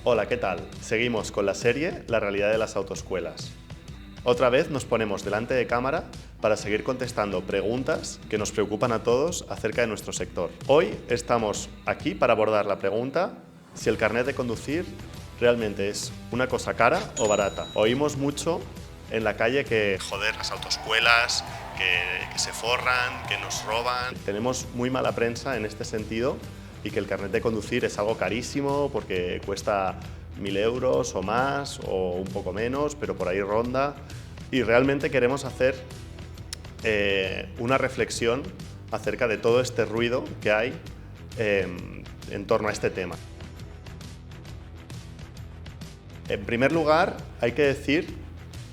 Hola, ¿qué tal? Seguimos con la serie La realidad de las autoescuelas. Otra vez nos ponemos delante de cámara para seguir contestando preguntas que nos preocupan a todos acerca de nuestro sector. Hoy estamos aquí para abordar la pregunta si el carnet de conducir realmente es una cosa cara o barata. Oímos mucho en la calle que, joder, las autoescuelas, que se forran, que nos roban. Tenemos muy mala prensa en este sentido y que el carnet de conducir es algo carísimo porque cuesta 1.000 euros o más o un poco menos, pero por ahí ronda. Y realmente queremos hacer una reflexión acerca de todo este ruido que hay en torno a este tema. En primer lugar, hay que decir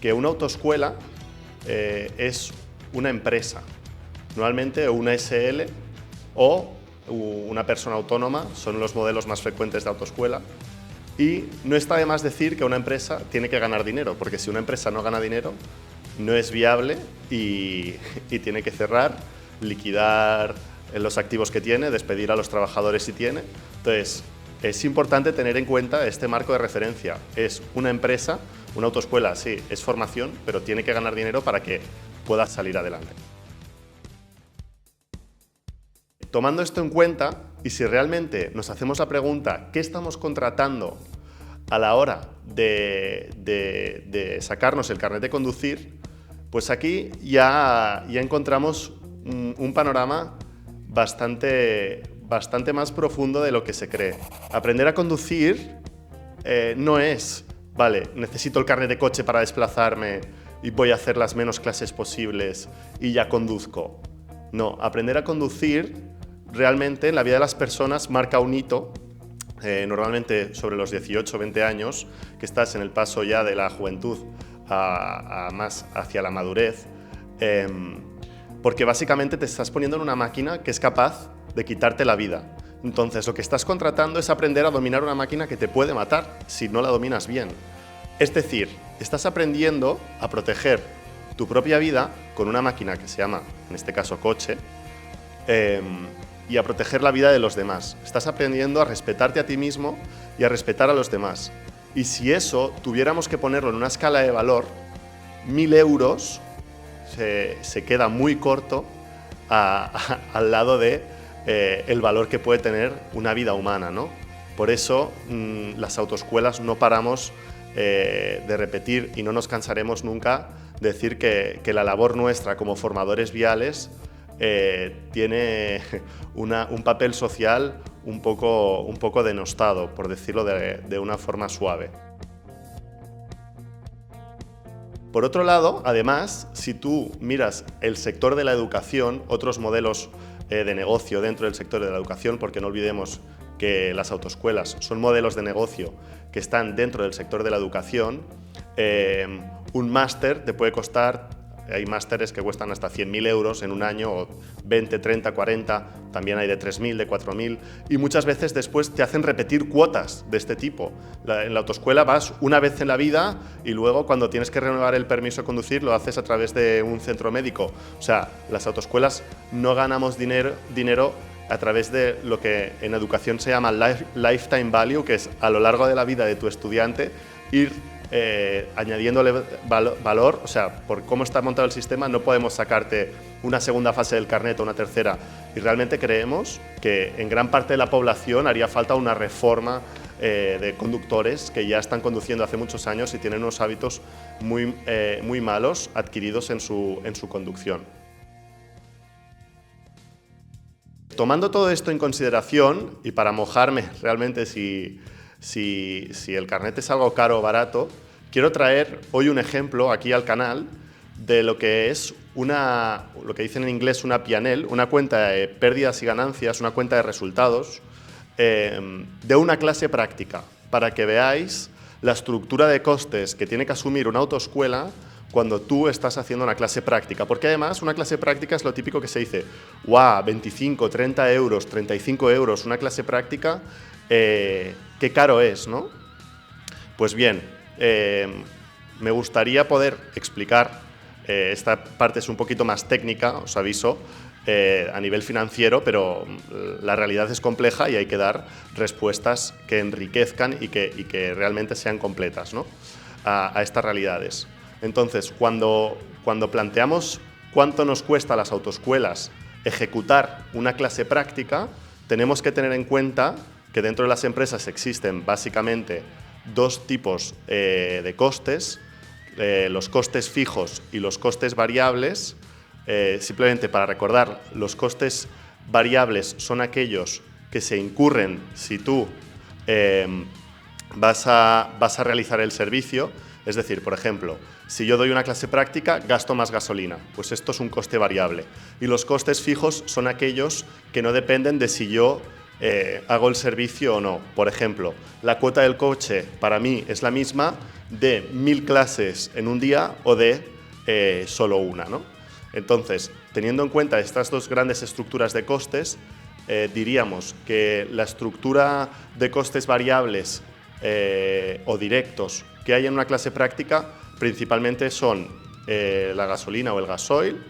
que una autoescuela es una empresa, normalmente una SL o una persona autónoma, son los modelos más frecuentes de autoescuela. Y no está de más decir que una empresa tiene que ganar dinero, porque si una empresa no gana dinero, no es viable y tiene que cerrar, liquidar los activos que tiene, despedir a los trabajadores si tiene. Entonces, es importante tener en cuenta este marco de referencia. Es una empresa, una autoescuela, sí, es formación, pero tiene que ganar dinero para que pueda salir adelante. Tomando esto en cuenta, y si realmente nos hacemos la pregunta ¿qué estamos contratando a la hora de sacarnos el carnet de conducir? Pues aquí ya encontramos un panorama bastante más profundo de lo que se cree. Aprender a conducir no es, vale, necesito el carnet de coche para desplazarme y voy a hacer las menos clases posibles y ya conduzco. No, aprender a conducir realmente en la vida de las personas marca un hito, normalmente sobre los 18 o 20 años, que estás en el paso ya de la juventud a más hacia la madurez, porque básicamente te estás poniendo en una máquina que es capaz de quitarte la vida. Entonces lo que estás contratando es aprender a dominar una máquina que te puede matar si no la dominas bien. Es decir, estás aprendiendo a proteger tu propia vida con una máquina que se llama, en este caso, coche, y a proteger la vida de los demás. Estás aprendiendo a respetarte a ti mismo y a respetar a los demás. Y si eso tuviéramos que ponerlo en una escala de valor, 1.000 euros se queda muy corto al lado de el valor que puede tener una vida humana, ¿no? Por eso las autoescuelas no paramos de repetir y no nos cansaremos nunca de decir que la labor nuestra como formadores viales tiene un papel social un poco denostado, por decirlo de una forma suave. Por otro lado, además, si tú miras el sector de la educación, otros modelos de negocio dentro del sector de la educación, porque no olvidemos que las autoescuelas son modelos de negocio que están dentro del sector de la educación, un máster te puede costar. Hay másteres que cuestan hasta 100.000 euros en un año, o 20, 30, 40, también hay de 3.000, de 4.000, y muchas veces después te hacen repetir cuotas de este tipo. En la autoescuela vas una vez en la vida y luego cuando tienes que renovar el permiso de conducir lo haces a través de un centro médico. O sea, las autoescuelas no ganamos dinero a través de lo que en educación se llama lifetime value, que es a lo largo de la vida de tu estudiante ir añadiéndole valor. O sea, por cómo está montado el sistema no podemos sacarte una segunda fase del carnet o una tercera, y realmente creemos que en gran parte de la población haría falta una reforma de conductores que ya están conduciendo hace muchos años y tienen unos hábitos muy malos adquiridos en su conducción. Tomando todo esto en consideración, y para mojarme realmente si el carnet es algo caro o barato, quiero traer hoy un ejemplo aquí al canal de lo que es lo que dicen en inglés una P&L, una cuenta de pérdidas y ganancias, una cuenta de resultados, de una clase práctica, para que veáis la estructura de costes que tiene que asumir una autoescuela cuando tú estás haciendo una clase práctica. Porque además una clase práctica es lo típico que se dice, ¡guau! 25, 30 euros, 35 euros, una clase práctica, qué caro es, ¿no? Pues bien, me gustaría poder explicar, esta parte es un poquito más técnica, os aviso, a nivel financiero, pero la realidad es compleja y hay que dar respuestas que enriquezcan y que realmente sean completas, ¿no? a estas realidades. Entonces, cuando planteamos cuánto nos cuesta a las autoescuelas ejecutar una clase práctica, tenemos que tener en cuenta que dentro de las empresas existen básicamente dos tipos de costes, los costes fijos y los costes variables. Simplemente para recordar, los costes variables son aquellos que se incurren si tú vas a realizar el servicio. Es decir, por ejemplo, si yo doy una clase práctica, gasto más gasolina, pues esto es un coste variable. Y los costes fijos son aquellos que no dependen de si yo hago el servicio o no. Por ejemplo, la cuota del coche para mí es la misma de 1000 clases en un día o de solo una, ¿no? Entonces, teniendo en cuenta estas dos grandes estructuras de costes, diríamos que la estructura de costes variables o directos que hay en una clase práctica principalmente son la gasolina o el gasoil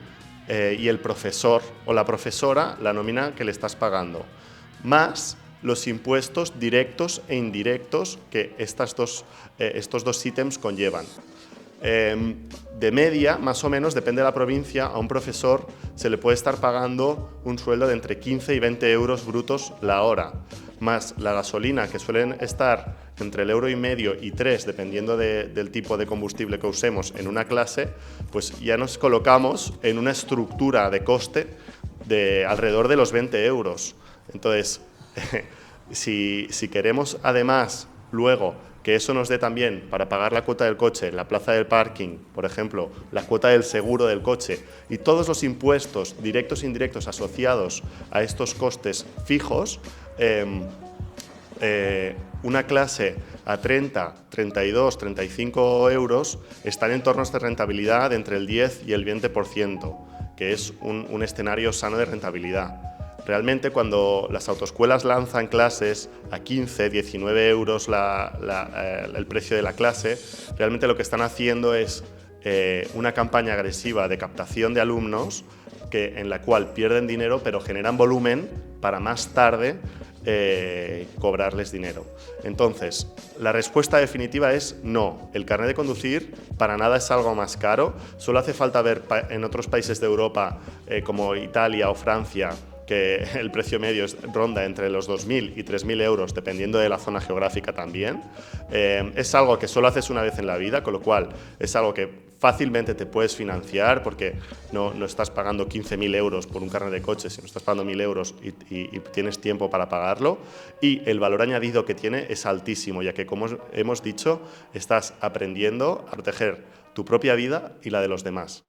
y el profesor o la profesora, la nómina que le estás pagando, más los impuestos directos e indirectos que estos dos ítems conllevan. De media, más o menos, depende de la provincia, a un profesor se le puede estar pagando un sueldo de entre 15 y 20 euros brutos la hora, más la gasolina, que suelen estar entre el €1,50 y 3, dependiendo del tipo de combustible que usemos en una clase, pues ya nos colocamos en una estructura de coste de alrededor de los 20 euros. Entonces, si queremos además luego que eso nos dé también para pagar la cuota del coche, la plaza del parking, por ejemplo, la cuota del seguro del coche y todos los impuestos directos e indirectos asociados a estos costes fijos, una clase a 30, 32, 35 euros está en entornos de rentabilidad de entre el 10 y el 20%, que es un escenario sano de rentabilidad. Realmente, cuando las autoescuelas lanzan clases a 15, 19 euros el precio de la clase, realmente lo que están haciendo es una campaña agresiva de captación de alumnos en la cual pierden dinero pero generan volumen para más tarde cobrarles dinero. Entonces, la respuesta definitiva es no. El carnet de conducir para nada es algo más caro. Solo hace falta ver en otros países de Europa como Italia o Francia, que el precio medio ronda entre los 2.000 y 3.000 euros, dependiendo de la zona geográfica también. Es algo que solo haces una vez en la vida, con lo cual es algo que fácilmente te puedes financiar, porque no estás pagando 15.000 euros por un carnet de coche, sino estás pagando 1.000 euros y tienes tiempo para pagarlo. Y el valor añadido que tiene es altísimo, ya que, como hemos dicho, estás aprendiendo a proteger tu propia vida y la de los demás.